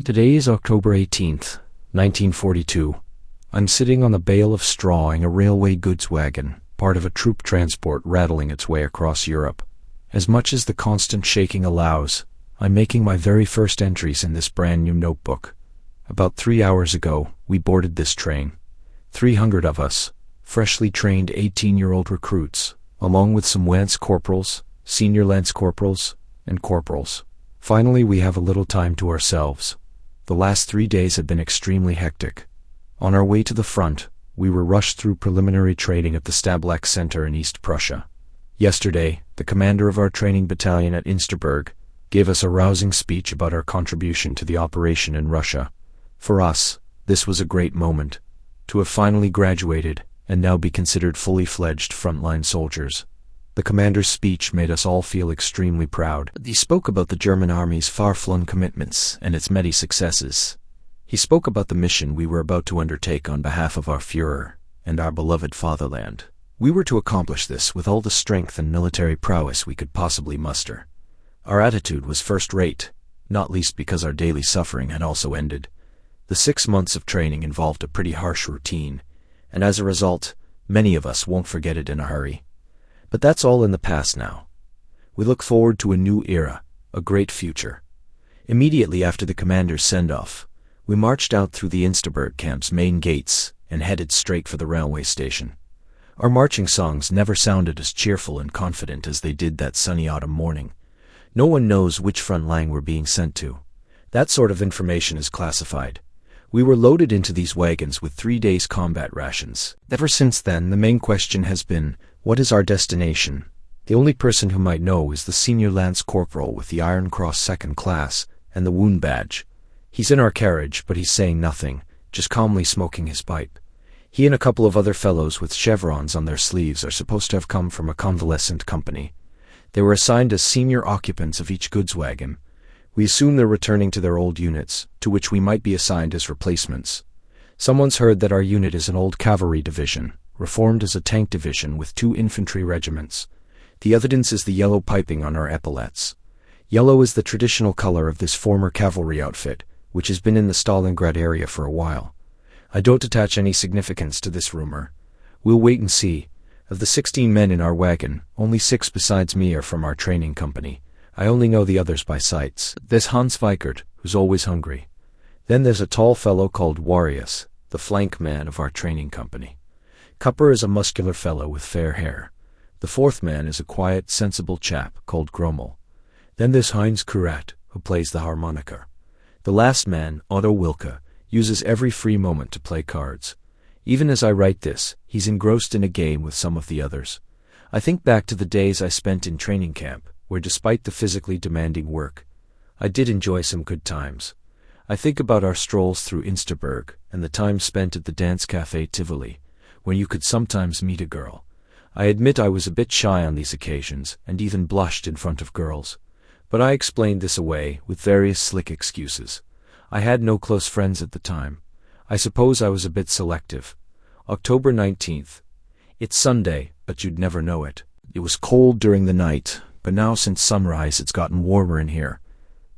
Today is October 18th, 1942. I'm sitting on a bale of straw in a railway goods wagon, part of a troop transport rattling its way across Europe. As much as the constant shaking allows, I'm making my very first entries in this brand new notebook. About 3 hours ago, we boarded this train. 300 of us, freshly trained 18-year-old recruits, along with some lance corporals, senior lance corporals, and corporals. Finally, we have a little time to ourselves. The last 3 days have been extremely hectic. On our way to the front, we were rushed through preliminary training at the Stalingrad Center in East Prussia. Yesterday, the commander of our training battalion at Insterburg gave us a rousing speech about our contribution to the operation in Russia. For us, this was a great moment, to have finally graduated and now be considered fully fledged frontline soldiers. The commander's speech made us all feel extremely proud. He spoke about the German army's far-flung commitments and its many successes. He spoke about the mission we were about to undertake on behalf of our Führer and our beloved fatherland. We were to accomplish this with all the strength and military prowess we could possibly muster. Our attitude was first-rate, not least because our daily suffering had also ended. The 6 months of training involved a pretty harsh routine, and as a result, many of us won't forget it in a hurry. But that's all in the past now. We look forward to a new era, a great future. Immediately after the commander's send-off, we marched out through the Insterburg camp's main gates and headed straight for the railway station. Our marching songs never sounded as cheerful and confident as they did that sunny autumn morning. No one knows which front line we're being sent to. That sort of information is classified. We were loaded into these wagons with 3 days' combat rations. Ever since then, the main question has been, what is our destination? The only person who might know is the senior lance corporal with the Iron Cross Second Class and the wound badge. He's in our carriage, but he's saying nothing, just calmly smoking his pipe. He and a couple of other fellows with chevrons on their sleeves are supposed to have come from a convalescent company. They were assigned as senior occupants of each goods wagon. We assume they're returning to their old units, to which we might be assigned as replacements. Someone's heard that our unit is an old cavalry division, reformed as a tank division with 2 infantry regiments. The evidence is the yellow piping on our epaulets. Yellow is the traditional color of this former cavalry outfit, which has been in the Stalingrad area for a while. I don't attach any significance to this rumor. We'll wait and see. Of the 16 men in our wagon, only 6 besides me are from our training company. I only know the others by sights. There's Hans Weikert, who's always hungry. Then there's a tall fellow called Warius, the flank man of our training company. Kupper is a muscular fellow with fair hair. The 4th man is a quiet, sensible chap called Grommel. Then there's Heinz Kurat, who plays the harmonica. The last man, Otto Wilke, uses every free moment to play cards. Even as I write this, he's engrossed in a game with some of the others. I think back to the days I spent in training camp, where despite the physically demanding work, I did enjoy some good times. I think about our strolls through Insterburg and the time spent at the dance cafe Tivoli, when you could sometimes meet a girl. I admit I was a bit shy on these occasions and even blushed in front of girls. But I explained this away with various slick excuses. I had no close friends at the time. I suppose I was a bit selective. October 19th. It's Sunday, but you'd never know it. It was cold during the night, but now since sunrise it's gotten warmer in here.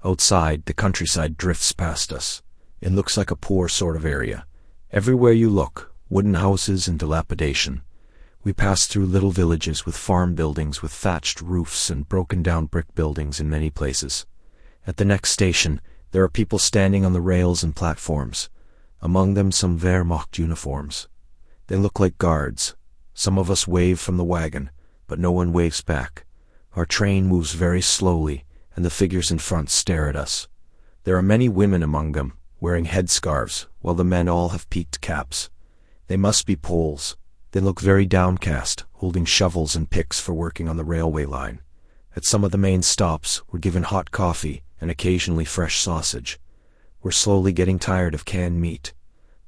Outside, the countryside drifts past us. It looks like a poor sort of area. Everywhere you look, wooden houses and dilapidation. We pass through little villages with farm buildings with thatched roofs and broken-down brick buildings in many places. At the next station, there are people standing on the rails and platforms. Among them some Wehrmacht uniforms. They look like guards. Some of us wave from the wagon, but no one waves back. Our train moves very slowly, and the figures in front stare at us. There are many women among them, wearing headscarves, while the men all have peaked caps. They must be Poles. They look very downcast, holding shovels and picks for working on the railway line. At some of the main stops, we're given hot coffee and occasionally fresh sausage. We're slowly getting tired of canned meat.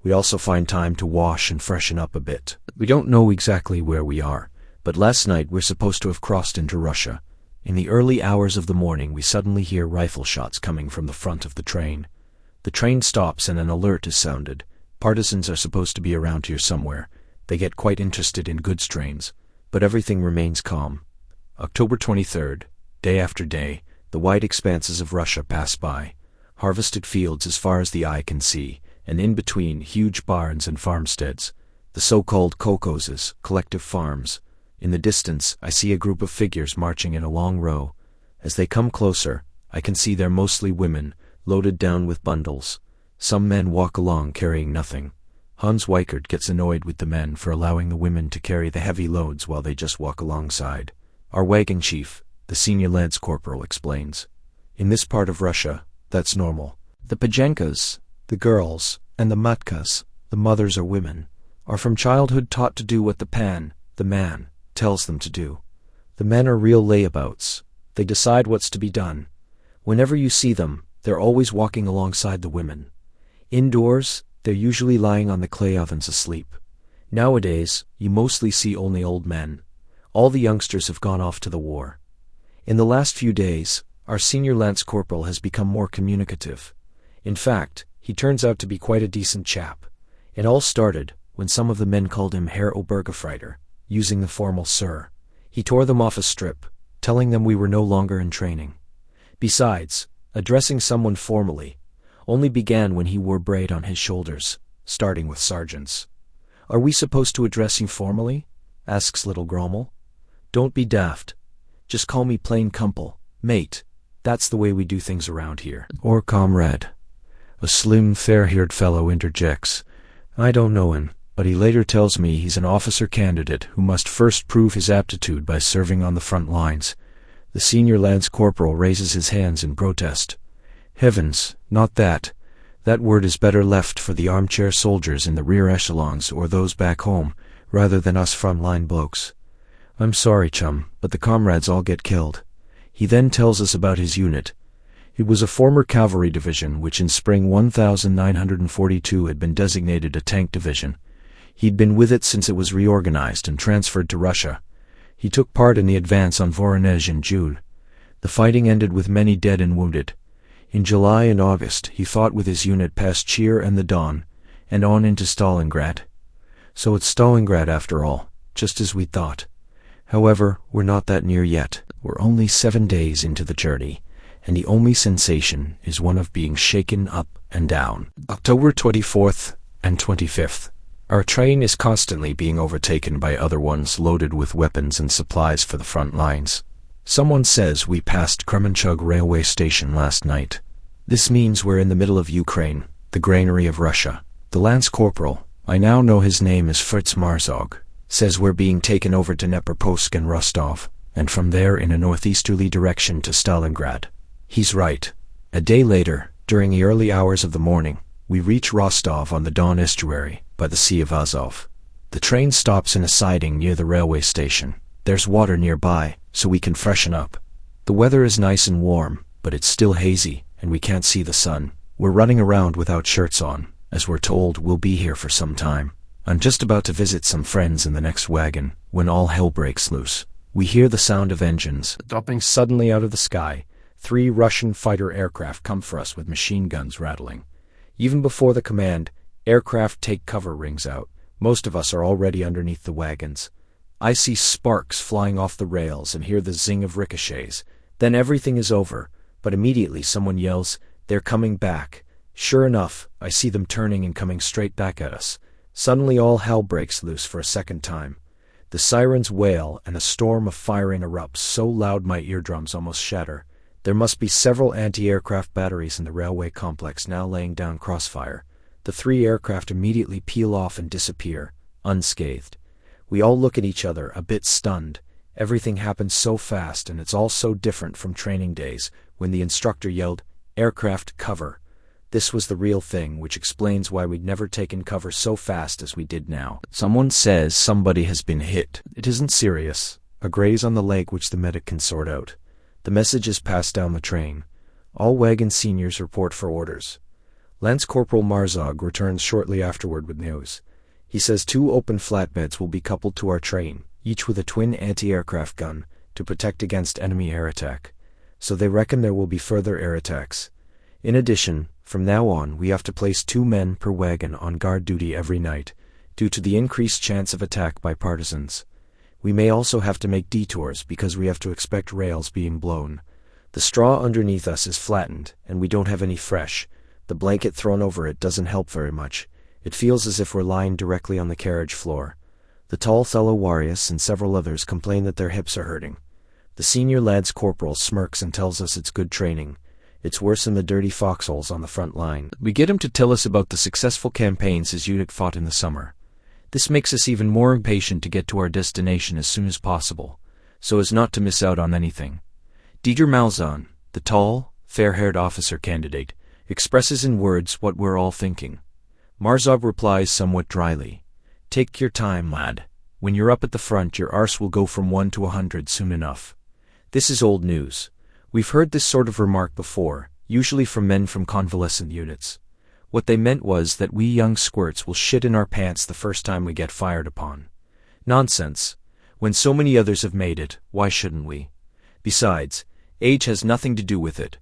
We also find time to wash and freshen up a bit. We don't know exactly where we are, but last night we're supposed to have crossed into Russia. In the early hours of the morning, we suddenly hear rifle shots coming from the front of the train. The train stops and an alert is sounded. Partisans are supposed to be around here somewhere. They get quite interested in goods trains, but everything remains calm. October 23rd, day after day, the wide expanses of Russia pass by. harvested fields as far as the eye can see, and in between huge barns and farmsteads, the so-called kolkhozes, collective farms. In the distance, I see a group of figures marching in a long row. As they come closer, I can see they're mostly women, loaded down with bundles. Some men walk along carrying nothing. Hans Weichert gets annoyed with the men for allowing the women to carry the heavy loads while they just walk alongside. Our wagon chief, the senior lance corporal, explains. In this part of Russia, that's normal. The Pajenkas, the girls, and the matkas, the mothers or women, are from childhood taught to do what the man, tells them to do. The men are real layabouts. They decide what's to be done. Whenever you see them, they're always walking alongside the women. Indoors, they're usually lying on the clay ovens asleep. Nowadays, you mostly see only old men. All the youngsters have gone off to the war. In the last few days, our senior lance corporal has become more communicative. In fact, he turns out to be quite a decent chap. It all started when some of the men called him Herr Obergefreiter, using the formal Sir. He tore them off a strip, telling them we were no longer in training. Besides, addressing someone formally only began when he wore braid on his shoulders, starting with sergeants. "Are we supposed to address you formally?" asks little Grommel. "Don't be daft. Just call me plain Kumpel, mate. That's the way we do things around here." Or comrade. A slim, fair-haired fellow interjects. I don't know him, but he later tells me he's an officer candidate who must first prove his aptitude by serving on the front lines. The senior lance corporal raises his hands in protest. Heavens, not that. That word is better left for the armchair soldiers in the rear echelons or those back home, rather than us front-line blokes. I'm sorry, chum, but the comrades all get killed. He then tells us about his unit. It was a former cavalry division which in spring 1942 had been designated a tank division. He'd been with it since it was reorganized and transferred to Russia. He took part in the advance on Voronezh in June. The fighting ended with many dead and wounded. In July and August, he fought with his unit past Chir and the Don, and on into Stalingrad. So it's Stalingrad after all, just as we thought. However, we're not that near yet. We're only 7 days into the journey, and the only sensation is one of being shaken up and down. October 24th and 25th. Our train is constantly being overtaken by other ones loaded with weapons and supplies for the front lines. Someone says we passed Kremenchug railway station last night. This means we're in the middle of Ukraine, the granary of Russia. The lance corporal, I now know his name is Fritz Marzog, says we're being taken over to Dnepropetrovsk and Rostov, and from there in a northeasterly direction to Stalingrad. He's right. A day later, during the early hours of the morning, we reach Rostov on the Don estuary, by the Sea of Azov. The train stops in a siding near the railway station. There's water nearby, so we can freshen up. The weather is nice and warm, but it's still hazy, and we can't see the sun. We're running around without shirts on, as we're told we'll be here for some time. I'm just about to visit some friends in the next wagon, when all hell breaks loose. We hear the sound of engines. Dropping suddenly out of the sky, 3 Russian fighter aircraft come for us with machine guns rattling. Even before the command, "Aircraft take cover" rings out. Most of us are already underneath the wagons. I see sparks flying off the rails and hear the zing of ricochets. Then everything is over, but immediately someone yells, "They're coming back." Sure enough, I see them turning and coming straight back at us. Suddenly all hell breaks loose for a second time. The sirens wail and a storm of firing erupts so loud my eardrums almost shatter. There must be several anti-aircraft batteries in the railway complex now laying down crossfire. The 3 aircraft immediately peel off and disappear, unscathed. We all look at each other, a bit stunned. Everything happens so fast, and it's all so different from training days, when the instructor yelled, "Aircraft cover." This was the real thing, which explains why we'd never taken cover so fast as we did now. Someone says somebody has been hit. It isn't serious. A graze on the leg which the medic can sort out. The message is passed down the train. All wagon seniors report for orders. Lance Corporal Marzog returns shortly afterward with news. He says 2 open flatbeds will be coupled to our train, each with a twin anti-aircraft gun, to protect against enemy air attack. So they reckon there will be further air attacks. In addition, from now on we have to place 2 men per wagon on guard duty every night, due to the increased chance of attack by partisans. We may also have to make detours because we have to expect rails being blown. The straw underneath us is flattened, and we don't have any fresh. The blanket thrown over it doesn't help very much. It feels as if we're lying directly on the carriage floor. The tall fellow Warius and several others complain that their hips are hurting. The senior lads corporal smirks and tells us it's good training. It's worse than the dirty foxholes on the front line. We get him to tell us about the successful campaigns his unit fought in the summer. This makes us even more impatient to get to our destination as soon as possible, so as not to miss out on anything. Dieter Malzahn, the tall, fair-haired officer candidate, expresses in words what we're all thinking. Marzov replies somewhat dryly, "Take your time, lad. When you're up at the front, your arse will go from 1 to 100 soon enough." This is old news. We've heard this sort of remark before, usually from men from convalescent units. What they meant was that we young squirts will shit in our pants the first time we get fired upon. Nonsense. When so many others have made it, why shouldn't we? Besides, age has nothing to do with it.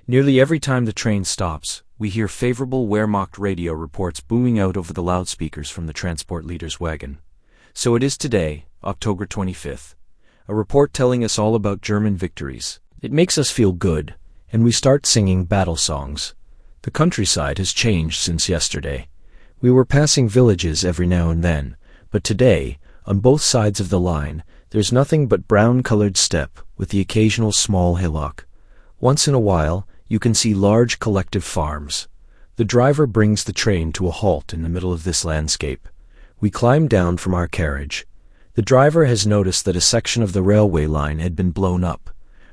Nearly every time the train stops, we hear favorable Wehrmacht radio reports booming out over the loudspeakers from the transport leader's wagon. So it is today, October 25th. A report telling us all about German victories. It makes us feel good, and we start singing battle songs. The countryside has changed since yesterday. We were passing villages every now and then, but today, on both sides of the line, there's nothing but brown-colored steppe with the occasional small hillock. Once in a while, you can see large collective farms. The driver brings the train to a halt in the middle of this landscape. We climb down from our carriage. The driver has noticed that a section of the railway line had been blown up.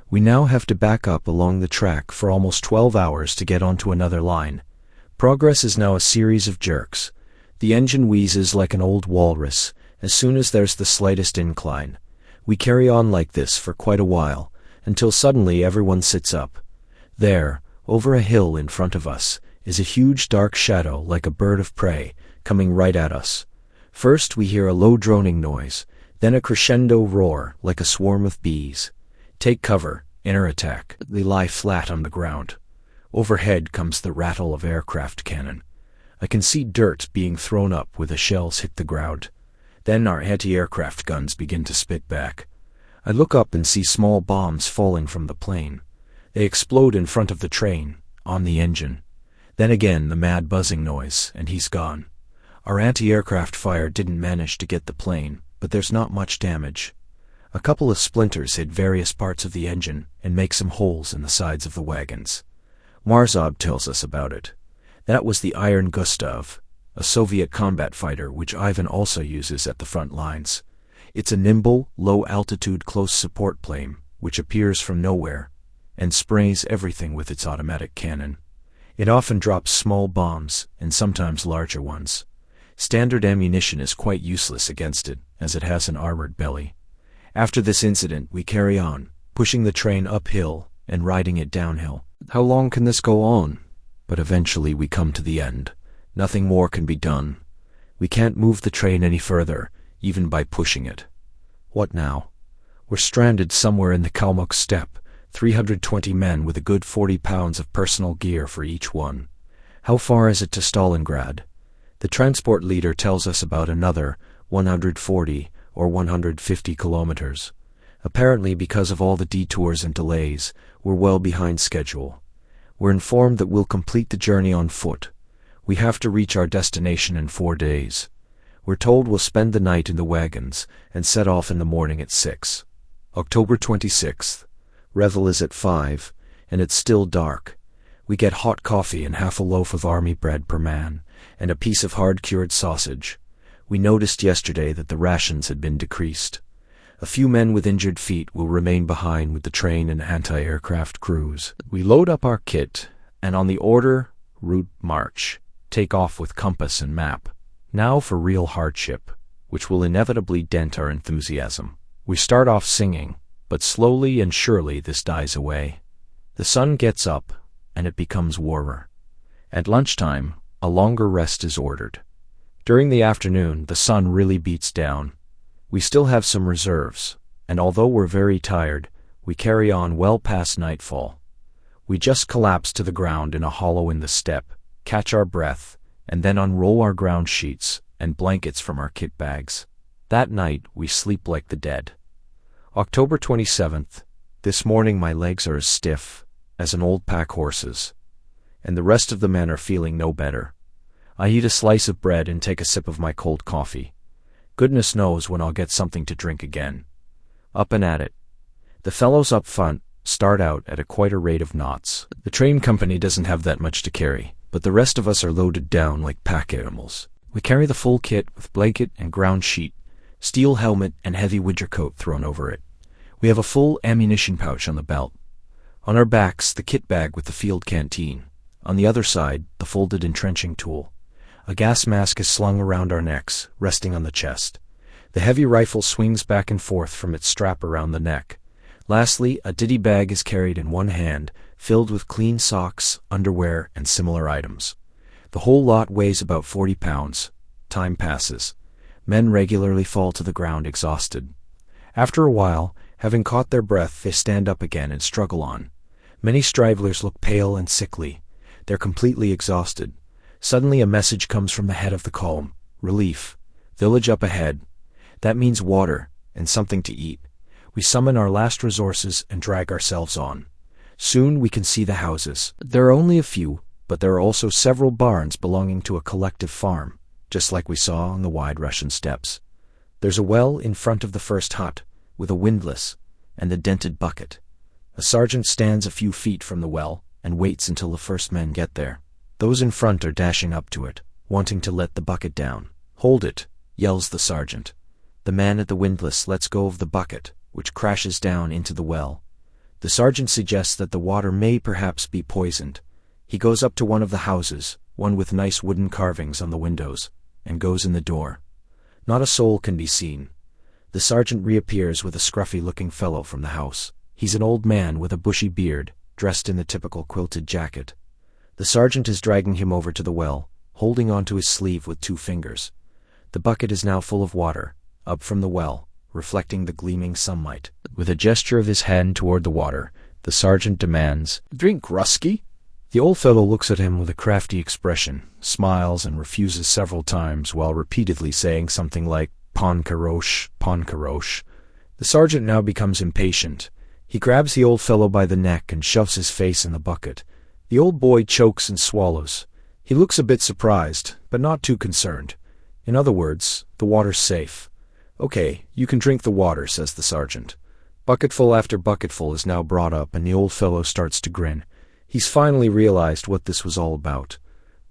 We now have to back up along the track for almost 12 hours to get onto another line. Progress is now a series of jerks. The engine wheezes like an old walrus as soon as there's the slightest incline. We carry on like this for quite a while, until suddenly everyone sits up. There, over a hill in front of us, is a huge dark shadow like a bird of prey, coming right at us. First we hear a low droning noise, then a crescendo roar like a swarm of bees. Take cover, inner attack. They lie flat on the ground. Overhead comes the rattle of aircraft cannon. I can see dirt being thrown up where the shells hit the ground. Then our anti-aircraft guns begin to spit back. I look up and see small bombs falling from the plane. They explode in front of the train, on the engine. Then again the mad buzzing noise, and he's gone. Our anti-aircraft fire didn't manage to get the plane, but there's not much damage. A couple of splinters hit various parts of the engine and make some holes in the sides of the wagons. Marzov tells us about it. That was the Iron Gustav, a Soviet combat fighter which Ivan also uses at the front lines. It's a nimble, low-altitude close support plane which appears from nowhere and sprays everything with its automatic cannon. It often drops small bombs and sometimes larger ones. Standard ammunition is quite useless against it, as it has an armored belly. After this incident, we carry on, pushing the train uphill and riding it downhill. How long can this go on? But eventually we come to the end. Nothing more can be done. We can't move the train any further, even by pushing it. What now? We're stranded somewhere in the Kalmuk steppe, 320 men with a good 40 pounds of personal gear for each one. How far is it to Stalingrad? The transport leader tells us about another 140 or 150 kilometers. Apparently, because of all the detours and delays, we're well behind schedule. We're informed that we'll complete the journey on foot. We have to reach our destination in 4 days. We're told we'll spend the night in the wagons and set off in the morning at 6. October 26th. Revel is at 5, and it's still dark. We get hot coffee and half a loaf of army bread per man, and a piece of hard-cured sausage. We noticed yesterday that the rations had been decreased. A few men with injured feet will remain behind with the train and anti-aircraft crews. We load up our kit, and on the order, route march, take off with compass and map. Now for real hardship, which will inevitably dent our enthusiasm. We start off singing, but slowly and surely this dies away. The sun gets up, and it becomes warmer. At lunchtime, a longer rest is ordered. During the afternoon, the sun really beats down. We still have some reserves, and although we're very tired, we carry on well past nightfall. We just collapse to the ground in a hollow in the steppe, catch our breath, and then unroll our ground sheets and blankets from our kit bags. That night, we sleep like the dead. October 27th. This morning my legs are as stiff as an old pack horse's, and the rest of the men are feeling no better. I eat a slice of bread and take a sip of my cold coffee. Goodness knows when I'll get something to drink again. Up and at it. The fellows up front start out at quite a rate of knots. The train company doesn't have that much to carry, but the rest of us are loaded down like pack animals. We carry the full kit with blanket and ground sheet, steel helmet and heavy winter coat thrown over it. We have a full ammunition pouch on the belt. On our backs, the kit bag with the field canteen. On the other side, the folded entrenching tool. A gas mask is slung around our necks, resting on the chest. The heavy rifle swings back and forth from its strap around the neck. Lastly, a ditty bag is carried in one hand, filled with clean socks, underwear, and similar items. The whole lot weighs about 40 pounds. Time passes. Men regularly fall to the ground exhausted. After a while, having caught their breath, they stand up again and struggle on. Many stragglers look pale and sickly. They're completely exhausted. Suddenly a message comes from the head of the column. Relief. Village up ahead. That means water and something to eat. We summon our last resources and drag ourselves on. Soon we can see the houses. There are only a few, but there are also several barns belonging to a collective farm, just like we saw on the wide Russian steppes. There's a well in front of the first hut, with a windlass and a dented bucket. A sergeant stands a few feet from the well and waits until the first men get there. Those in front are dashing up to it, wanting to let the bucket down. "Hold it," yells the sergeant. The man at the windlass lets go of the bucket, which crashes down into the well. The sergeant suggests that the water may perhaps be poisoned. He goes up to one of the houses, one with nice wooden carvings on the windows, and goes in the door. Not a soul can be seen. The sergeant reappears with a scruffy-looking fellow from the house. He's an old man with a bushy beard, dressed in the typical quilted jacket. The sergeant is dragging him over to the well, holding onto his sleeve with 2 fingers. The bucket is now full of water, up from the well, reflecting the gleaming sunlight. With a gesture of his hand toward the water, the sergeant demands, "Drink, Rusky." The old fellow looks at him with a crafty expression, smiles and refuses several times while repeatedly saying something like, "Pan karosh, pan karosh." The sergeant now becomes impatient. He grabs the old fellow by the neck and shoves his face in the bucket. The old boy chokes and swallows. He looks a bit surprised, but not too concerned. In other words, the water's safe. "Okay, you can drink the water," says the sergeant. Bucketful after bucketful is now brought up, and the old fellow starts to grin. He's finally realized what this was all about.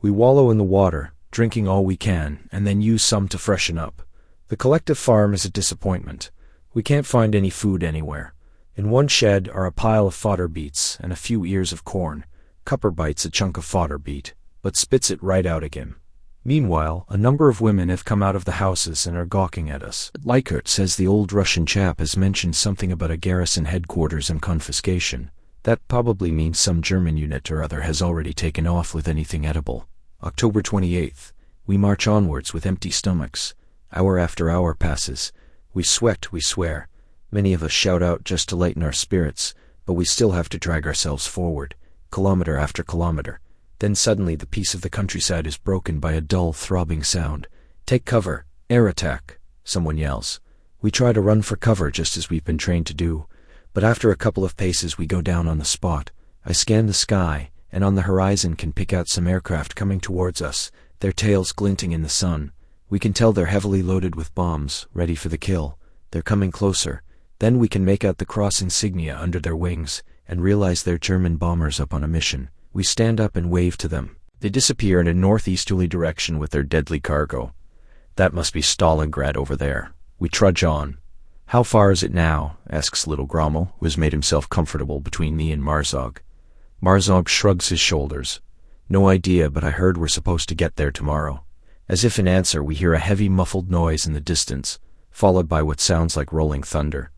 We wallow in the water, drinking all we can, and then use some to freshen up. The collective farm is a disappointment. We can't find any food anywhere. In one shed are a pile of fodder beets and a few ears of corn. Cupper bites a chunk of fodder beet, but spits it right out again. Meanwhile, a number of women have come out of the houses and are gawking at us. Likert says the old Russian chap has mentioned something about a garrison headquarters and confiscation. That probably means some German unit or other has already taken off with anything edible. October 28th. We march onwards with empty stomachs. Hour after hour passes. We sweat, we swear. Many of us shout out just to lighten our spirits, but we still have to drag ourselves forward, kilometer after kilometer. Then suddenly the peace of the countryside is broken by a dull, throbbing sound. "Take cover! Air attack!" someone yells. We try to run for cover just as we've been trained to do, but after a couple of paces we go down on the spot. I scan the sky, and on the horizon can pick out some aircraft coming towards us, their tails glinting in the sun. We can tell they're heavily loaded with bombs, ready for the kill. They're coming closer. Then we can make out the cross insignia under their wings, and realize they're German bombers up on a mission. We stand up and wave to them. They disappear in a northeasterly direction with their deadly cargo. That must be Stalingrad over there. We trudge on. "How far is it now?" asks little Grommel, who has made himself comfortable between me and Marzog. Marzog shrugs his shoulders. "No idea, but I heard we're supposed to get there tomorrow." As if in answer, we hear a heavy muffled noise in the distance, followed by what sounds like rolling thunder.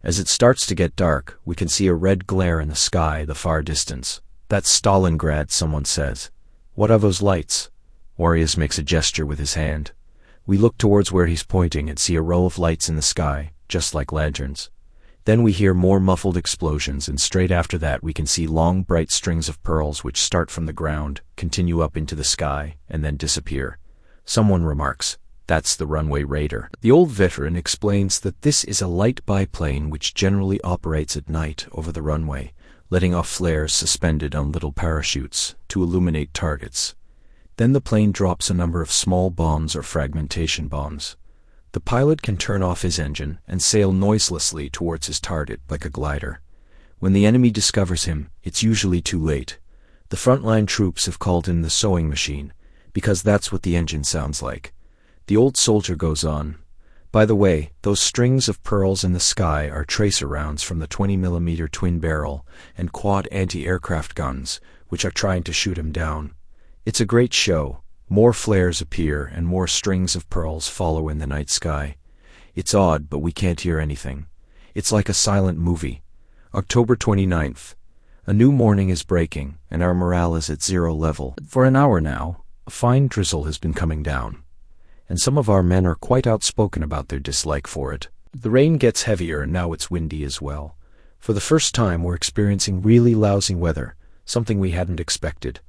As it starts to get dark, we can see a red glare in the sky, the far distance. "That's Stalingrad," someone says. "What are those lights?" Warriors makes a gesture with his hand. We look towards where he's pointing and see a row of lights in the sky, just like lanterns. Then we hear more muffled explosions, and straight after that we can see long bright strings of pearls which start from the ground, continue up into the sky, and then disappear. Someone remarks, That's the runway raider. The old veteran explains that this is a light biplane which generally operates at night over the runway, letting off flares suspended on little parachutes to illuminate targets. Then the plane drops a number of small bombs or fragmentation bombs. The pilot can turn off his engine and sail noiselessly towards his target like a glider. When the enemy discovers him, it's usually too late. The frontline troops have called in the sewing machine, because that's what the engine sounds like. The old soldier goes on. By the way, those strings of pearls in the sky are tracer rounds from the 20mm twin-barrel and quad anti-aircraft guns, which are trying to shoot him down. It's a great show. More flares appear and more strings of pearls follow in the night sky. It's odd, but we can't hear anything. It's like a silent movie. October 29th. A new morning is breaking, and our morale is at zero level. For an hour now, a fine drizzle has been coming down, and some of our men are quite outspoken about their dislike for it. The rain gets heavier, and now it's windy as well. For the first time, we're experiencing really lousy weather, something we hadn't expected.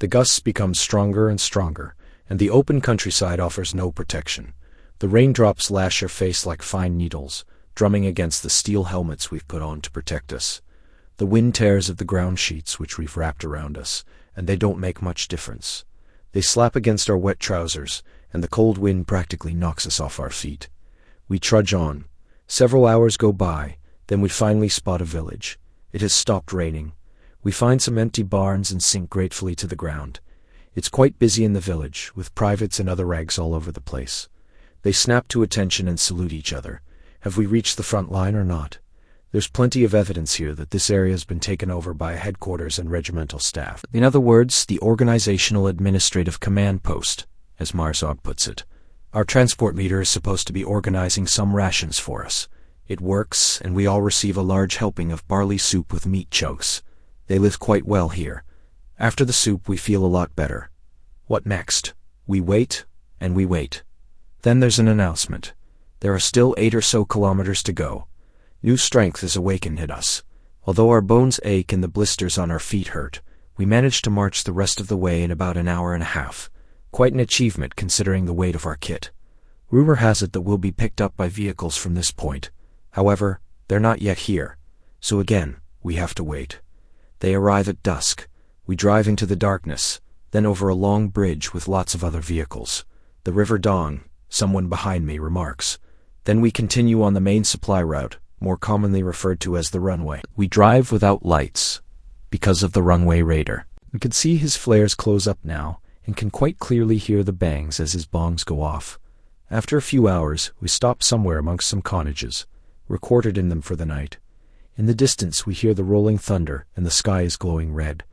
The gusts become stronger and stronger, and the open countryside offers no protection. The raindrops lash your face like fine needles, drumming against the steel helmets we've put on to protect us. The wind tears at the ground sheets which we've wrapped around us, and they don't make much difference. They slap against our wet trousers, and the cold wind practically knocks us off our feet. We trudge on. Several hours go by, then we finally spot a village. It has stopped raining. We find some empty barns and sink gratefully to the ground. It's quite busy in the village, with privates and other ranks all over the place. They snap to attention and salute each other. Have we reached the front line or not? There's plenty of evidence here that this area has been taken over by a headquarters and regimental staff. In other words, the Organizational Administrative Command Post, as Marzog puts it. Our transport leader is supposed to be organizing some rations for us. It works, and we all receive a large helping of barley soup with meat chunks. They live quite well here. After the soup, we feel a lot better. What next? We wait, and we wait. Then there's an announcement. There are still 8 or so kilometers to go. New strength is awakened in us. Although our bones ache and the blisters on our feet hurt, we manage to march the rest of the way in about an hour and a half. Quite an achievement considering the weight of our kit. Rumor has it that we'll be picked up by vehicles from this point. However, they're not yet here. So again, we have to wait. They arrive at dusk. We drive into the darkness, then over a long bridge with lots of other vehicles. The River Dong, someone behind me remarks. Then we continue on the main supply route, more commonly referred to as the runway. We drive without lights, because of the runway raider. We can see his flares close up now, and can quite clearly hear the bangs as his bongs go off. After a few hours, we stop somewhere amongst some cottages. We're quartered in them for the night. In the distance we hear the rolling thunder, and the sky is glowing red.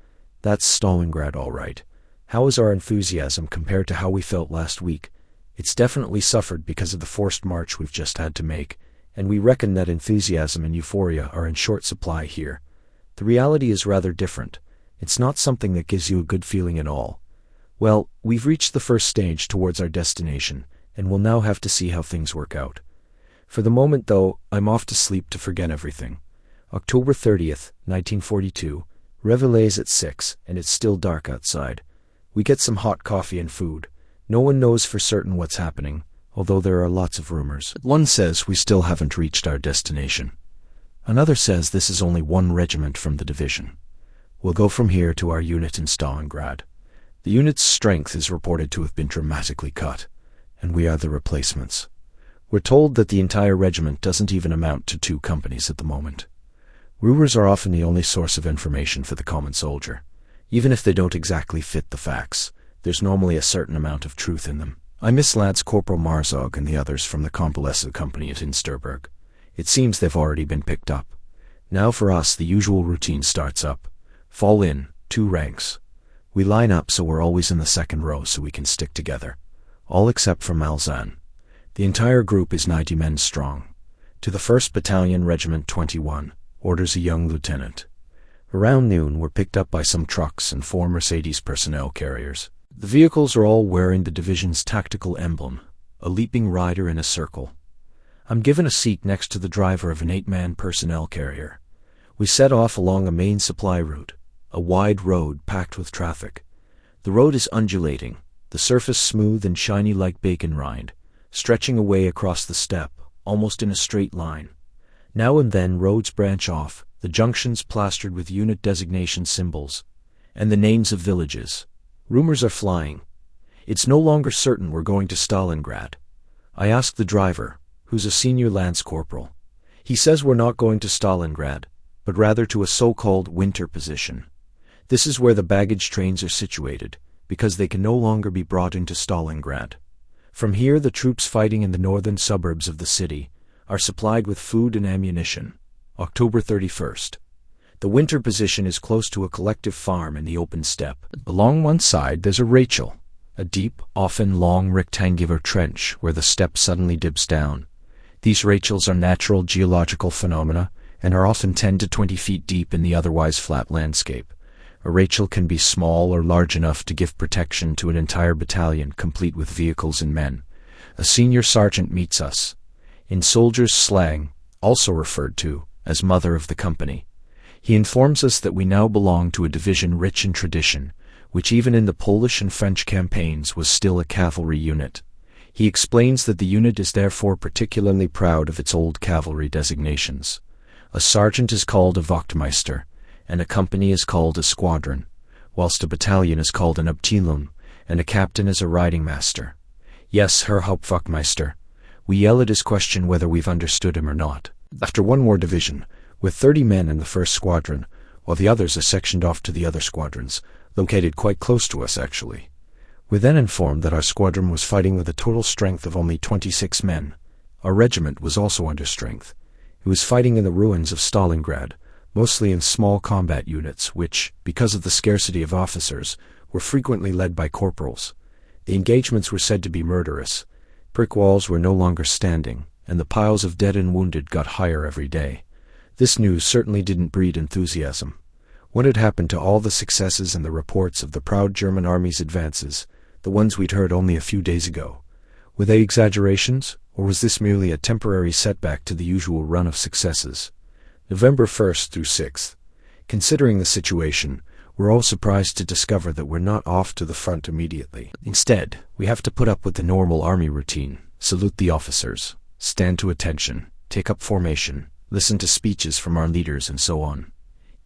That's Stalingrad all right. How is our enthusiasm compared to how we felt last week? It's definitely suffered because of the forced march we've just had to make, and we reckon that enthusiasm and euphoria are in short supply here. The reality is rather different. It's not something that gives you a good feeling at all. Well, we've reached the first stage towards our destination, and we'll now have to see how things work out. For the moment, though, I'm off to sleep to forget everything. October 30th, 1942. Réveillez at 6, and it's still dark outside. We get some hot coffee and food. No one knows for certain what's happening, although there are lots of rumors. One says we still haven't reached our destination. Another says this is only one regiment from the division. We'll go from here to our unit in Stalingrad. The unit's strength is reported to have been dramatically cut, and we are the replacements. We're told that the entire regiment doesn't even amount to 2 companies at the moment. Rumors are often the only source of information for the common soldier. Even if they don't exactly fit the facts, there's normally a certain amount of truth in them. I miss Lance Corporal Marzog and the others from the convalescent company at Insterburg. It seems they've already been picked up. Now for us, the usual routine starts up. Fall in, 2 ranks. We line up so we're always in the second row so we can stick together. All except for Malzahn. The entire group is 90 men strong. To the 1st Battalion, Regiment 21, orders a young lieutenant. Around noon, we're picked up by some trucks and 4 Mercedes personnel carriers. The vehicles are all wearing the division's tactical emblem, a leaping rider in a circle. I'm given a seat next to the driver of an 8-man personnel carrier. We set off along a main supply route, a wide road packed with traffic. The road is undulating, the surface smooth and shiny like bacon rind. stretching away across the steppe, almost in a straight line. Now and then roads branch off, the junctions plastered with unit designation symbols, and the names of villages. Rumors are flying. It's no longer certain we're going to Stalingrad. I ask the driver, who's a senior lance corporal. He says we're not going to Stalingrad, but rather to a so-called winter position. This is where the baggage trains are situated, because they can no longer be brought into Stalingrad. From here, the troops fighting in the northern suburbs of the city are supplied with food and ammunition. October 31st. The winter position is close to a collective farm in the open steppe. Along one side there's a Rachel, a deep, often long rectangular trench where the steppe suddenly dips down. These Rachels are natural geological phenomena and are often 10 to 20 feet deep in the otherwise flat landscape. A Rachel can be small or large enough to give protection to an entire battalion complete with vehicles and men. A senior sergeant meets us, in soldiers' slang, also referred to as mother of the company. He informs us that we now belong to a division rich in tradition, which even in the Polish and French campaigns was still a cavalry unit. He explains that the unit is therefore particularly proud of its old cavalry designations. A sergeant is called a Wachtmeister, and a company is called a squadron, whilst a battalion is called an Abteilung, and a captain is a riding master. Yes, Herr Hauptwachtmeister. We yell at his question whether we've understood him or not. After one more division, with 30 men in the first squadron, while the others are sectioned off to the other squadrons, located quite close to us actually. We're then informed that our squadron was fighting with a total strength of only 26 men. Our regiment was also under strength. It was fighting in the ruins of Stalingrad, mostly in small combat units which, because of the scarcity of officers, were frequently led by corporals. The engagements were said to be murderous. Brick walls were no longer standing, and the piles of dead and wounded got higher every day. This news certainly didn't breed enthusiasm. What had happened to all the successes and the reports of the proud German army's advances, the ones we'd heard only a few days ago? Were they exaggerations, or was this merely a temporary setback to the usual run of successes? November 1st through 6th. Considering the situation, we're all surprised to discover that we're not off to the front immediately. Instead, we have to put up with the normal army routine, salute the officers, stand to attention, take up formation, listen to speeches from our leaders, and so on.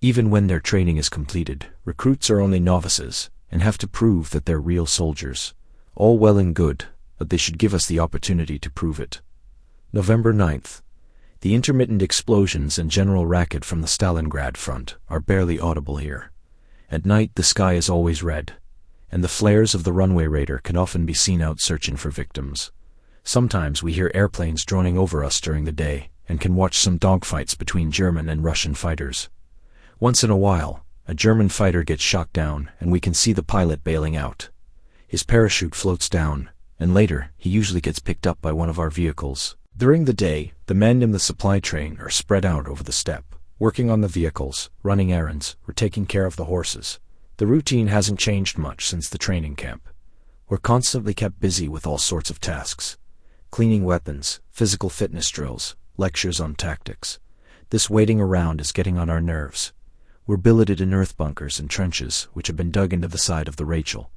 Even when their training is completed, recruits are only novices and have to prove that they're real soldiers. All well and good, but they should give us the opportunity to prove it. November 9th. The intermittent explosions and general racket from the Stalingrad front are barely audible here. At night the sky is always red, and the flares of the runway raider can often be seen out searching for victims. Sometimes we hear airplanes droning over us during the day, and can watch some dogfights between German and Russian fighters. Once in a while, a German fighter gets shot down, and we can see the pilot bailing out. His parachute floats down, and later he usually gets picked up by one of our vehicles. During the day, the men in the supply train are spread out over the steppe, working on the vehicles, running errands, or taking care of the horses. The routine hasn't changed much since the training camp. We're constantly kept busy with all sorts of tasks. Cleaning weapons, physical fitness drills, lectures on tactics. This waiting around is getting on our nerves. We're billeted in earth bunkers and trenches which have been dug into the side of the Rachel.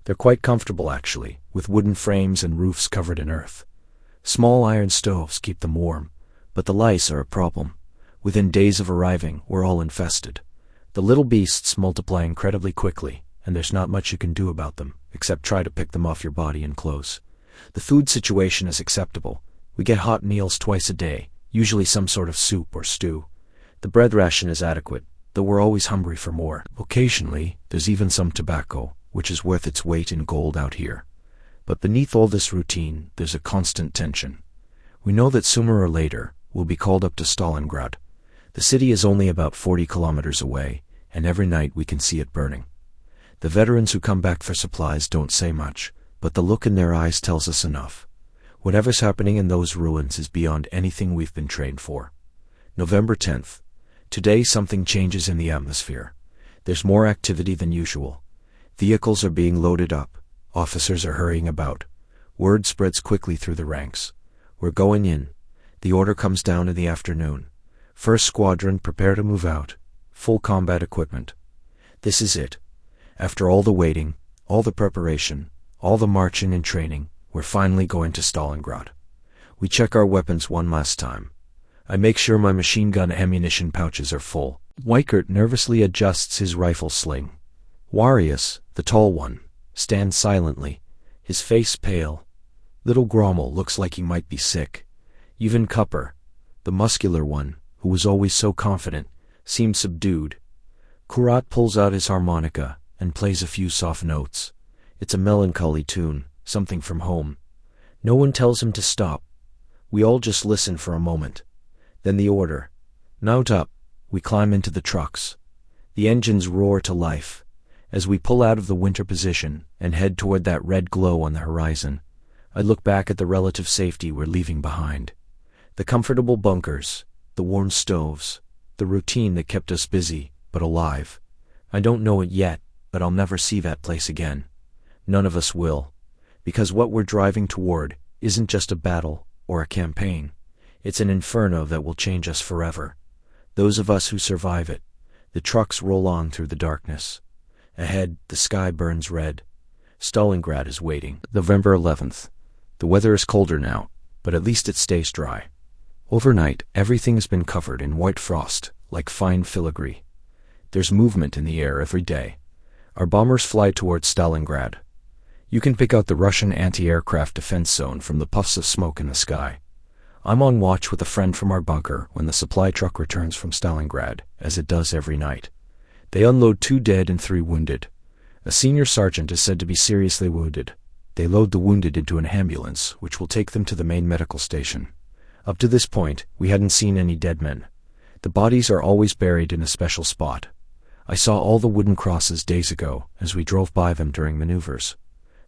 They're quite comfortable actually, with wooden frames and roofs covered in earth. Small iron stoves keep them warm, but the lice are a problem. Within days of arriving, we're all infested. The little beasts multiply incredibly quickly, and there's not much you can do about them, except try to pick them off your body and clothes. The food situation is acceptable. We get hot meals twice a day, usually some sort of soup or stew. The bread ration is adequate, though we're always hungry for more. Occasionally, there's even some tobacco, which is worth its weight in gold out here. But beneath all this routine, there's a constant tension. We know that sooner or later, we'll be called up to Stalingrad. The city is only about 40 kilometers away, and every night we can see it burning. The veterans who come back for supplies don't say much, but the look in their eyes tells us enough. Whatever's happening in those ruins is beyond anything we've been trained for. November 10th. Today something changes in the atmosphere. There's more activity than usual. Vehicles are being loaded up. Officers are hurrying about. Word spreads quickly through the ranks. We're going in. The order comes down in the afternoon. First squadron, prepare to move out. Full combat equipment. This is it. After all the waiting, all the preparation, all the marching and training, We're finally going to Stalingrad. We check our weapons one last time. I make sure my machine gun ammunition pouches are full. Weikert nervously adjusts his rifle sling. Warius, the tall one, stands silently, his face pale. Little Grommel looks like he might be sick. Even Kupper, the muscular one, who was always so confident, seems subdued. Kurat pulls out his harmonica and plays a few soft notes. It's a melancholy tune, something from home. No one tells him to stop. We all just listen for a moment. Then the order. Mount up. We climb into the trucks. The engines roar to life. As we pull out of the winter position and head toward that red glow on the horizon, I look back at the relative safety we're leaving behind. The comfortable bunkers, the warm stoves, the routine that kept us busy, but alive. I don't know it yet, but I'll never see that place again. None of us will. Because what we're driving toward isn't just a battle or a campaign. It's an inferno that will change us forever. Those of us who survive it. The trucks roll on through the darkness. Ahead, the sky burns red. Stalingrad is waiting. November 11th. The weather is colder now, but at least it stays dry. Overnight, everything's been covered in white frost, like fine filigree. There's movement in the air every day. Our bombers fly towards Stalingrad. You can pick out the Russian anti-aircraft defense zone from the puffs of smoke in the sky. I'm on watch with a friend from our bunker when the supply truck returns from Stalingrad, as it does every night. They unload 2 dead and 3 wounded. A senior sergeant is said to be seriously wounded. They load the wounded into an ambulance, which will take them to the main medical station. Up to this point, we hadn't seen any dead men. The bodies are always buried in a special spot. I saw all the wooden crosses days ago as we drove by them during maneuvers.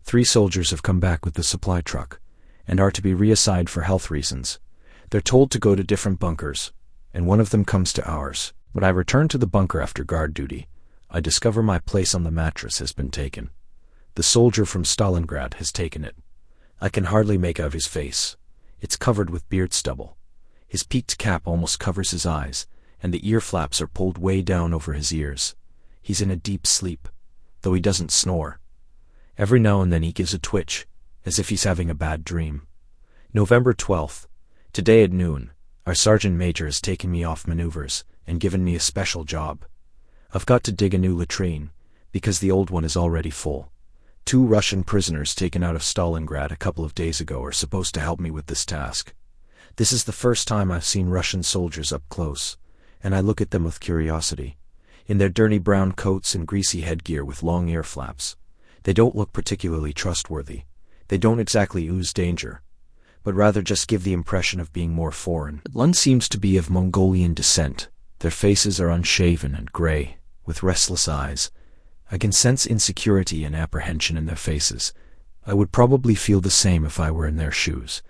3 soldiers have come back with the supply truck, and are to be reassigned for health reasons. They're told to go to different bunkers, and one of them comes to ours. When I return to the bunker after guard duty, I discover my place on the mattress has been taken. The soldier from Stalingrad has taken it. I can hardly make out his face. It's covered with beard stubble. His peaked cap almost covers his eyes, and the ear flaps are pulled way down over his ears. He's in a deep sleep, though he doesn't snore. Every now and then he gives a twitch, as if he's having a bad dream. November 12th. Today at noon, our sergeant major has taken me off maneuvers and given me a special job. I've got to dig a new latrine, because the old one is already full. 2 Russian prisoners taken out of Stalingrad a couple of days ago are supposed to help me with this task. This is the first time I've seen Russian soldiers up close, and I look at them with curiosity. In their dirty brown coats and greasy headgear with long ear flaps, they don't look particularly trustworthy. They don't exactly ooze danger, but rather just give the impression of being more foreign. One seems to be of Mongolian descent. Their faces are unshaven and gray, with restless eyes. I can sense insecurity and apprehension in their faces. I would probably feel the same if I were in their shoes.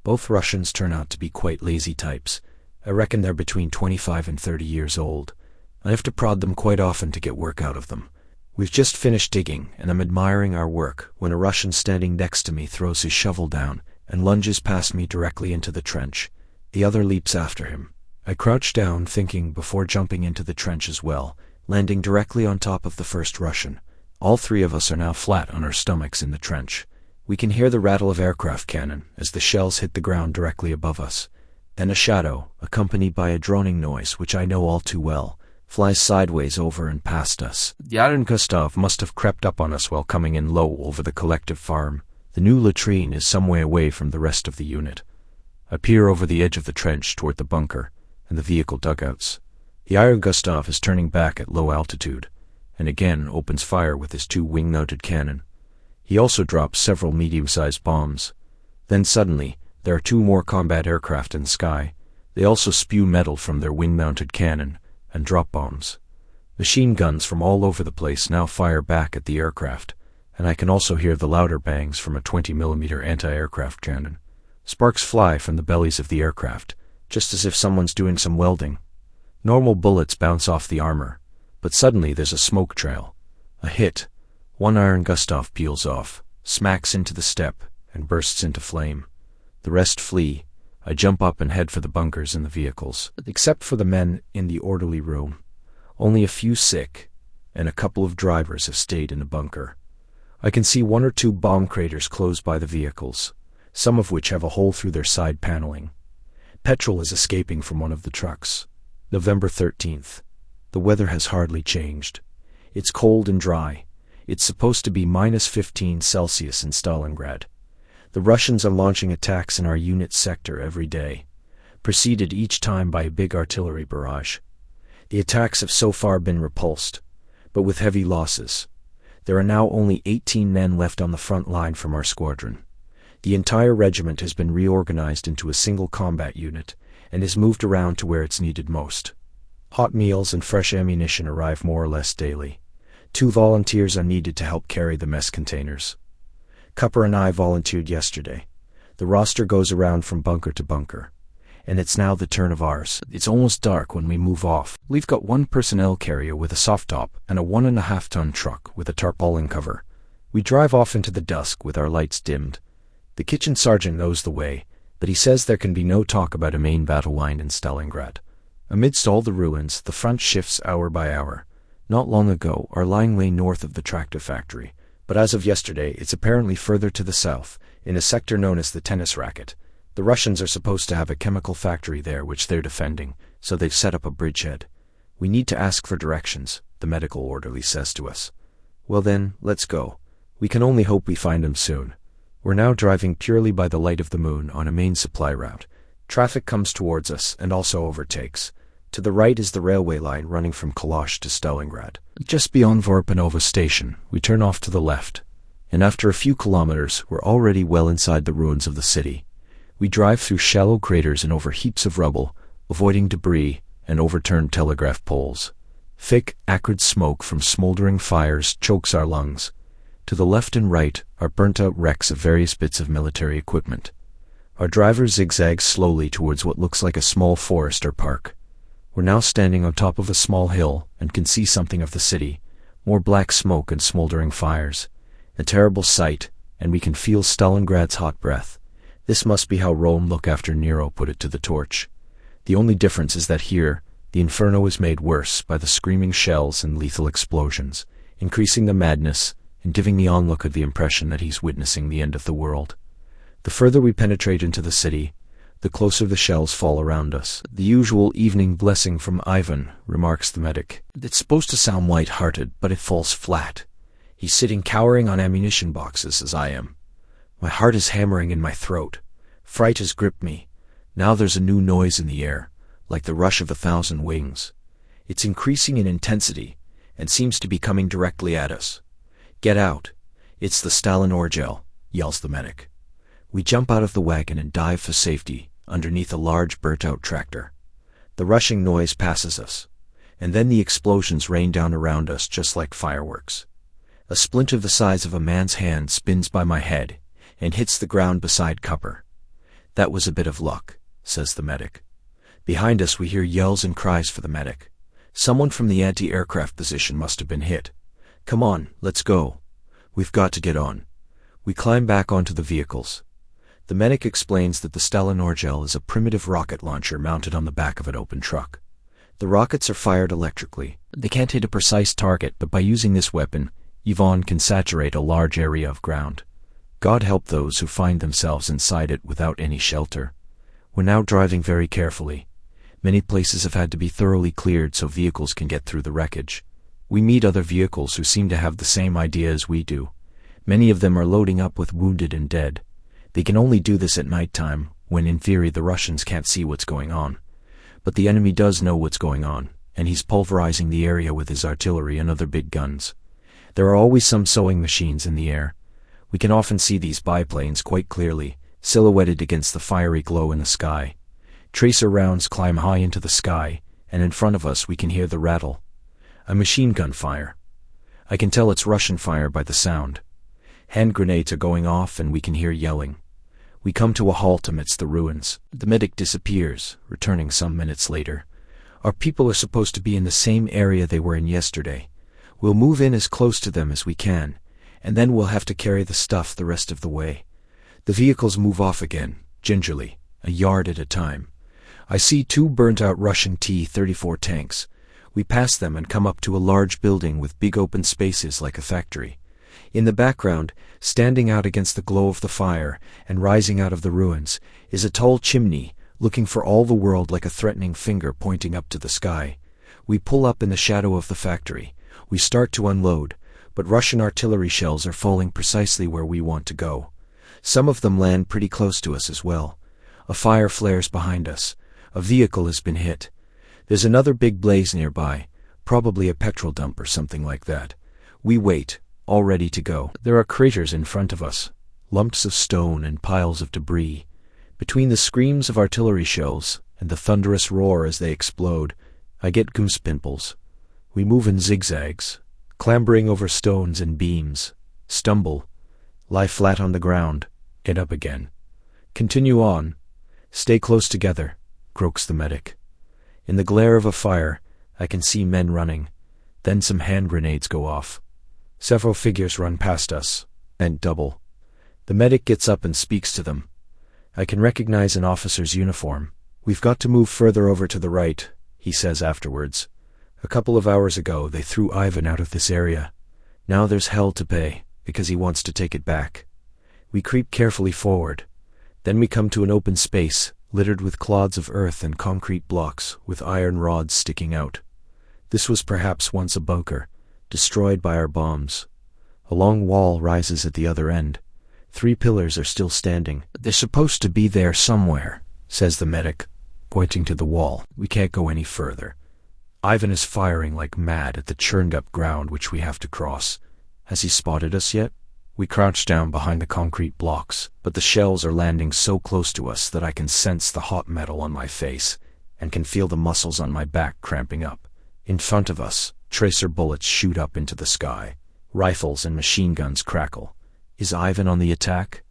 Both Russians turn out to be quite lazy types. I reckon they're between 25 and 30 years old. I have to prod them quite often to get work out of them. We've just finished digging, and I'm admiring our work when a Russian standing next to me throws his shovel down and lunges past me directly into the trench. The other leaps after him. I crouch down, thinking before jumping into the trench as well, landing directly on top of the first Russian. All 3 of us are now flat on our stomachs in the trench. We can hear the rattle of aircraft cannon as the shells hit the ground directly above us. Then a shadow, accompanied by a droning noise which I know all too well, flies sideways over and past us. The Iron Gustav must have crept up on us while coming in low over the collective farm. The new latrine is some way away from the rest of the unit. I peer over the edge of the trench toward the bunker and the vehicle dugouts. The Iron Gustav is turning back at low altitude, and again opens fire with his 2 wing-mounted cannon. He also drops several medium-sized bombs. Then suddenly, there are 2 more combat aircraft in the sky. They also spew metal from their wing-mounted cannon and drop bombs. Machine guns from all over the place now fire back at the aircraft, and I can also hear the louder bangs from a 20mm anti-aircraft cannon. Sparks fly from the bellies of the aircraft, just as if someone's doing some welding. Normal bullets bounce off the armor, but suddenly there's a smoke trail. A hit. 1 Iron Gustav peels off, smacks into the step, and bursts into flame. The rest flee. I jump up and head for the bunkers and the vehicles. Except for the men in the orderly room, only a few sick, and a couple of drivers have stayed in the bunker. I can see one or two bomb craters close by the vehicles, some of which have a hole through their side paneling. Petrol is escaping from one of the trucks. November 13th. The weather has hardly changed. It's cold and dry. It's supposed to be -15 in Stalingrad. The Russians are launching attacks in our unit sector every day, preceded each time by a big artillery barrage. The attacks have so far been repulsed, but with heavy losses. There are now only 18 men left on the front line from our squadron. The entire regiment has been reorganized into a single combat unit and is moved around to where it's needed most. Hot meals and fresh ammunition arrive more or less daily. 2 volunteers are needed to help carry the mess containers. Cupper and I volunteered yesterday. The roster goes around from bunker to bunker, and it's now the turn of ours. It's almost dark when we move off. We've got 1 personnel carrier with a soft top and a 1.5-ton truck with a tarpaulin cover. We drive off into the dusk with our lights dimmed. The kitchen sergeant knows the way, but he says there can be no talk about a main battle line in Stalingrad. Amidst all the ruins, the front shifts hour by hour. Not long ago, our line lay north of the tractor factory, but as of yesterday, it's apparently further to the south, in a sector known as the tennis racket. The Russians are supposed to have a chemical factory there which they're defending, so they've set up a bridgehead. We need to ask for directions, the medical orderly says to us. Well then, let's go. We can only hope we find them soon. We're now driving purely by the light of the moon on a main supply route. Traffic comes towards us and also overtakes. To the right is the railway line running from Koschorrek to Stalingrad. Just beyond Vorpanova station, we turn off to the left, and after a few kilometers, we're already well inside the ruins of the city. We drive through shallow craters and over heaps of rubble, avoiding debris and overturned telegraph poles. Thick, acrid smoke from smoldering fires chokes our lungs. To the left and right are burnt-out wrecks of various bits of military equipment. Our driver zigzags slowly towards what looks like a small forest or park. We're now standing on top of a small hill and can see something of the city, more black smoke and smoldering fires. A terrible sight, and we can feel Stalingrad's hot breath. This must be how Rome looked after Nero put it to the torch. The only difference is that here, the inferno is made worse by the screaming shells and lethal explosions, increasing the madness and giving the onlooker the impression that he's witnessing the end of the world. The further we penetrate into the city, the closer the shells fall around us. The usual evening blessing from Ivan, remarks the medic. It's supposed to sound light-hearted, but it falls flat. He's sitting cowering on ammunition boxes as I am. My heart is hammering in my throat. Fright has gripped me. Now there's a new noise in the air, like the rush of 1,000 wings. It's increasing in intensity, and seems to be coming directly at us. Get out. It's the Stalingrad, yells the medic. We jump out of the wagon and dive for safety underneath a large burnt-out tractor. The rushing noise passes us, and then the explosions rain down around us just like fireworks. A splinter the size of a man's hand spins by my head and hits the ground beside Cupper. That was a bit of luck, says the medic. Behind us we hear yells and cries for the medic. Someone from the anti-aircraft position must have been hit. Come on, let's go. We've got to get on. We climb back onto the vehicles. The medic explains that the Stalingrad is a primitive rocket launcher mounted on the back of an open truck. The rockets are fired electrically. They can't hit a precise target, but by using this weapon, Yvonne can saturate a large area of ground. God help those who find themselves inside it without any shelter. We're now driving very carefully. Many places have had to be thoroughly cleared so vehicles can get through the wreckage. We meet other vehicles who seem to have the same idea as we do. Many of them are loading up with wounded and dead. They can only do this at night time, when in theory the Russians can't see what's going on. But the enemy does know what's going on, and he's pulverizing the area with his artillery and other big guns. There are always some sewing machines in the air. We can often see these biplanes quite clearly, silhouetted against the fiery glow in the sky. Tracer rounds climb high into the sky, and in front of us we can hear the rattle. A machine gun fire. I can tell it's Russian fire by the sound. Hand grenades are going off and we can hear yelling. We come to a halt amidst the ruins. The medic disappears, returning some minutes later. Our people are supposed to be in the same area they were in yesterday. We'll move in as close to them as we can, and then we'll have to carry the stuff the rest of the way. The vehicles move off again, gingerly, a yard at a time. I see 2 burnt-out Russian T-34 tanks. We pass them and come up to a large building with big open spaces like a factory. In the background, standing out against the glow of the fire and rising out of the ruins, is a tall chimney, looking for all the world like a threatening finger pointing up to the sky. We pull up in the shadow of the factory. We start to unload, but Russian artillery shells are falling precisely where we want to go. Some of them land pretty close to us as well. A fire flares behind us. A vehicle has been hit. There's another big blaze nearby, probably a petrol dump or something like that. We wait, all ready to go. There are craters in front of us, lumps of stone and piles of debris. Between the screams of artillery shells and the thunderous roar as they explode, I get goose pimples. We move in zigzags, clambering over stones and beams, stumble, lie flat on the ground, get up again. Continue on. Stay close together, croaks the medic. In the glare of a fire, I can see men running. Then some hand grenades go off. Several figures run past us, and double. The medic gets up and speaks to them. I can recognize an officer's uniform. We've got to move further over to the right, he says afterwards. A couple of hours ago, they threw Ivan out of this area. Now there's hell to pay, because he wants to take it back. We creep carefully forward. Then we come to an open space, littered with clods of earth and concrete blocks, with iron rods sticking out. This was perhaps once a bunker, destroyed by our bombs. A long wall rises at the other end. 3 pillars are still standing. They're supposed to be there somewhere, says the medic, pointing to the wall. We can't go any further. Ivan is firing like mad at the churned-up ground which we have to cross. Has he spotted us yet? We crouch down behind the concrete blocks, but the shells are landing so close to us that I can sense the hot metal on my face and can feel the muscles on my back cramping up. In front of us, tracer bullets shoot up into the sky. Rifles and machine guns crackle. Is Ivan on the attack?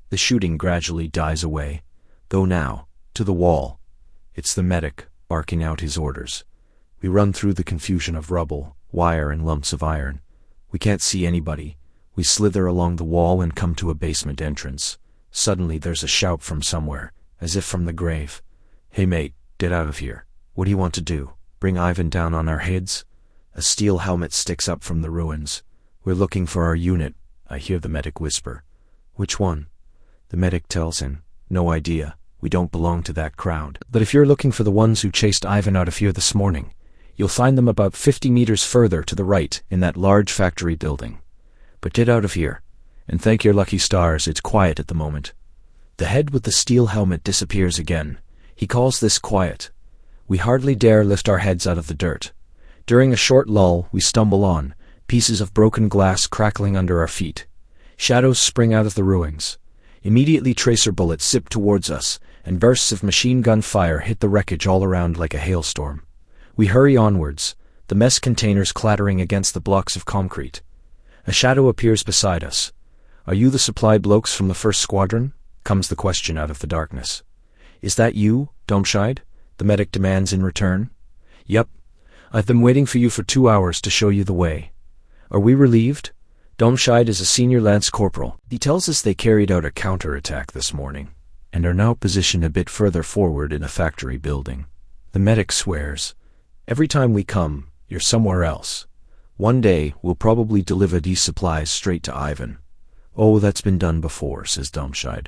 The shooting gradually dies away. Go now, to the wall. It's the medic, barking out his orders. We run through the confusion of rubble, wire and lumps of iron. We can't see anybody. We slither along the wall and come to a basement entrance. Suddenly there's a shout from somewhere, as if from the grave. Hey mate, get out of here. What do you want to do? Bring Ivan down on our heads? A steel helmet sticks up from the ruins. We're looking for our unit, I hear the medic whisper. Which one? The medic tells him. No idea. We don't belong to that crowd. But if you're looking for the ones who chased Ivan out of here this morning, you'll find them about 50 meters further to the right in that large factory building. But get out of here, and thank your lucky stars it's quiet at the moment. The head with the steel helmet disappears again. He calls this quiet. We hardly dare lift our heads out of the dirt. During a short lull, we stumble on, pieces of broken glass crackling under our feet. Shadows spring out of the ruins. Immediately tracer bullets zip towards us, and bursts of machine gun fire hit the wreckage all around like a hailstorm. We hurry onwards, the mess containers clattering against the blocks of concrete. A shadow appears beside us. Are you the supply blokes from the first squadron? Comes the question out of the darkness. Is that you, Domscheit? The medic demands in return. Yup. I've been waiting for you for 2 hours to show you the way. Are we relieved? Domscheit is a senior lance corporal. He tells us they carried out a counterattack this morning, and are now positioned a bit further forward in a factory building. The medic swears. Every time we come, you're somewhere else. One day, we'll probably deliver these supplies straight to Ivan. Oh, that's been done before, says Domscheit.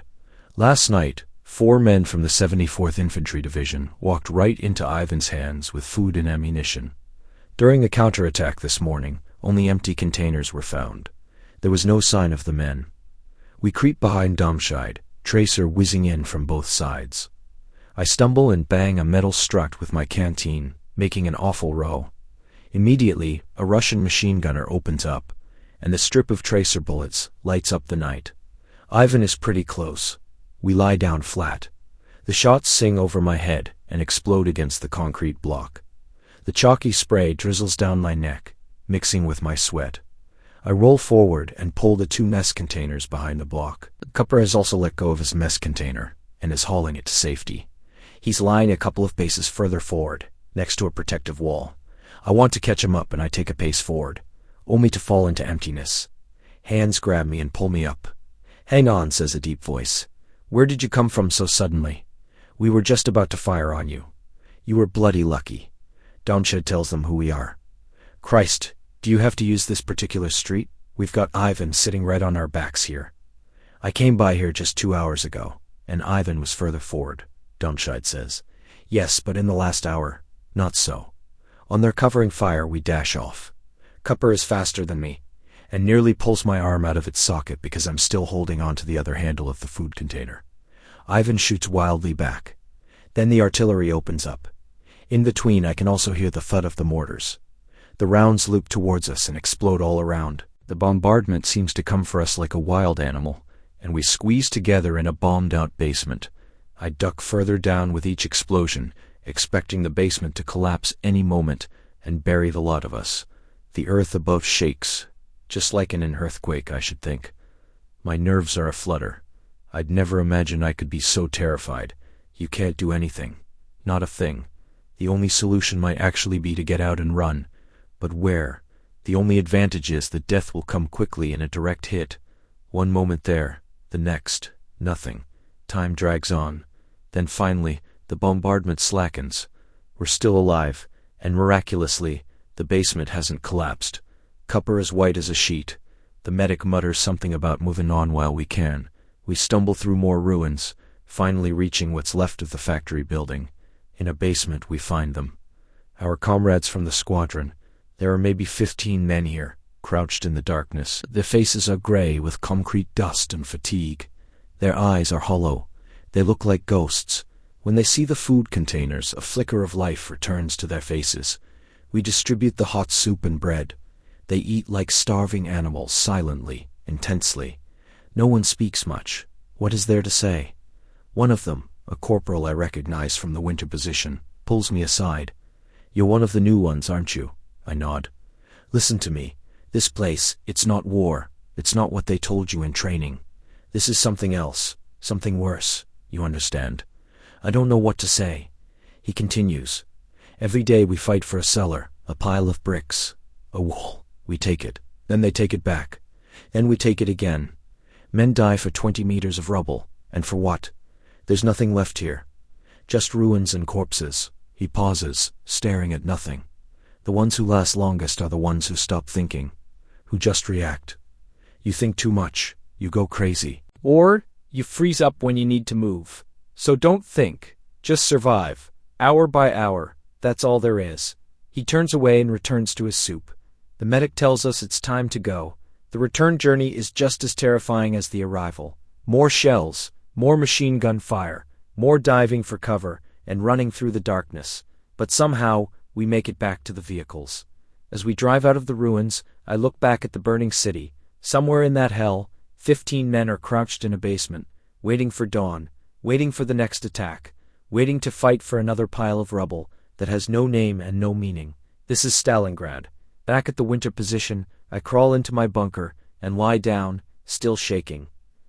Last night, 4 men from the 74th Infantry Division walked right into Ivan's hands with food and ammunition. During the counterattack this morning, only empty containers were found. There was no sign of the men. We creep behind Domscheit, tracer whizzing in from both sides. I stumble and bang a metal strut with my canteen, making an awful row. Immediately, a Russian machine gunner opens up, and the strip of tracer bullets lights up the night. Ivan is pretty close. We lie down flat. The shots sing over my head and explode against the concrete block. The chalky spray drizzles down my neck, mixing with my sweat. I roll forward and pull the 2 mess containers behind the block. Cupper has also let go of his mess container and is hauling it to safety. He's lying a couple of paces further forward, next to a protective wall. I want to catch him up and I take a pace forward, only to fall into emptiness. Hands grab me and pull me up. Hang on, says a deep voice. Where did you come from so suddenly? We were just about to fire on you. You were bloody lucky. Domscheit tells them who we are. Christ, do you have to use this particular street? We've got Ivan sitting right on our backs here. I came by here just 2 hours ago, and Ivan was further forward, Domscheit says. Yes, but in the last hour, not so. On their covering fire, we dash off. Cupper is faster than me, and nearly pulls my arm out of its socket because I'm still holding on to the other handle of the food container. Ivan shoots wildly back. Then the artillery opens up. In between, I can also hear the thud of the mortars. The rounds loop towards us and explode all around. The bombardment seems to come for us like a wild animal, and we squeeze together in a bombed-out basement. I duck further down with each explosion, expecting the basement to collapse any moment and bury the lot of us. The earth above shakes, just like in an earthquake, I should think. My nerves are aflutter. I'd never imagined I could be so terrified. You can't do anything. Not a thing. The only solution might actually be to get out and run. But where? The only advantage is that death will come quickly in a direct hit. One moment there, the next, nothing. Time drags on. Then finally, the bombardment slackens. We're still alive, and miraculously, the basement hasn't collapsed. Cupper is white as a sheet. The medic mutters something about moving on while we can. We stumble through more ruins, finally reaching what's left of the factory building. In a basement, we find them. Our comrades from the squadron. There are maybe 15 men here, crouched in the darkness. Their faces are gray with concrete dust and fatigue. Their eyes are hollow. They look like ghosts. When they see the food containers, a flicker of life returns to their faces. We distribute the hot soup and bread. They eat like starving animals, silently, intensely. No one speaks much. What is there to say? One of them, a corporal I recognize from the winter position, pulls me aside. You're one of the new ones, aren't you? I nod. Listen to me. This place, it's not war. It's not what they told you in training. This is something else, something worse. You understand? I don't know what to say. He continues. Every day we fight for a cellar, a pile of bricks, a wall. We take it. Then they take it back. Then we take it again. Men die for 20 meters of rubble. And for what? There's nothing left here. Just ruins and corpses. He pauses, staring at nothing. The ones who last longest are the ones who stop thinking, who just react. You think too much. You go crazy. Or you freeze up when you need to move. So don't think. Just survive. Hour by hour. That's all there is. He turns away and returns to his soup. The medic tells us it's time to go. The return journey is just as terrifying as the arrival. More shells, more machine gun fire, more diving for cover, and running through the darkness. But somehow, we make it back to the vehicles. As we drive out of the ruins, I look back at the burning city. Somewhere in that hell, 15 men are crouched in a basement, waiting for dawn, waiting for the next attack, waiting to fight for another pile of rubble that has no name and no meaning. This is Stalingrad. Back at the winter position, I crawl into my bunker and lie down, still shaking.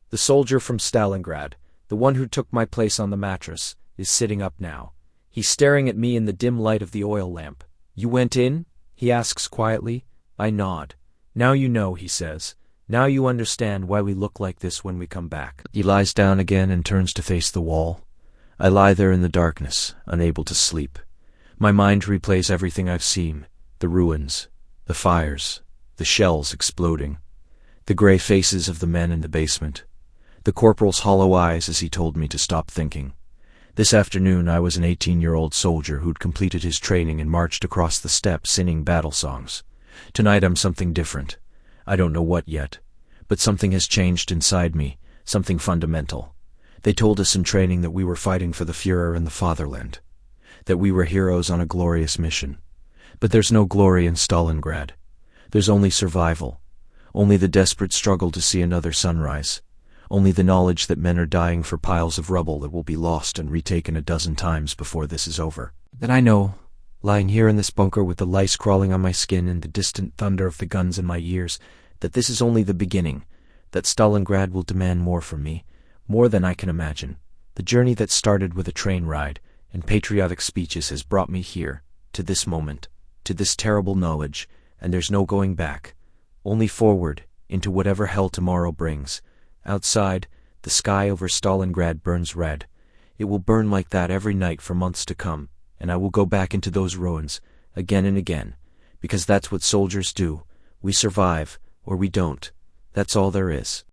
The soldier from Stalingrad, the one who took my place on the mattress, is sitting up now. He's staring at me in the dim light of the oil lamp. You went in? He asks quietly. I nod. Now you know, he says. Now you understand why we look like this when we come back. He lies down again and turns to face the wall. I lie there in the darkness, unable to sleep. My mind replays everything I've seen. The ruins, the fires, the shells exploding, the gray faces of the men in the basement, the corporal's hollow eyes as he told me to stop thinking. This afternoon I was an 18-year-old soldier who'd completed his training and marched across the steppe singing battle songs. Tonight I'm something different. I don't know what yet, but something has changed inside me, something fundamental. They told us in training that we were fighting for the Führer and the fatherland, that we were heroes on a glorious mission. But there's no glory in Stalingrad. There's only survival, only the desperate struggle to see another sunrise, only the knowledge that men are dying for piles of rubble that will be lost and retaken a dozen times before this is over. Then I know, lying here in this bunker with the lice crawling on my skin and the distant thunder of the guns in my ears, that this is only the beginning, that Stalingrad will demand more from me, more than I can imagine. The journey that started with a train ride and patriotic speeches has brought me here, to this moment, to this terrible knowledge, and there's no going back, only forward, into whatever hell tomorrow brings. Outside, the sky over Stalingrad burns red. It will burn like that every night for months to come, and I will go back into those ruins, again and again, because that's what soldiers do. We survive, or we don't. That's all there is.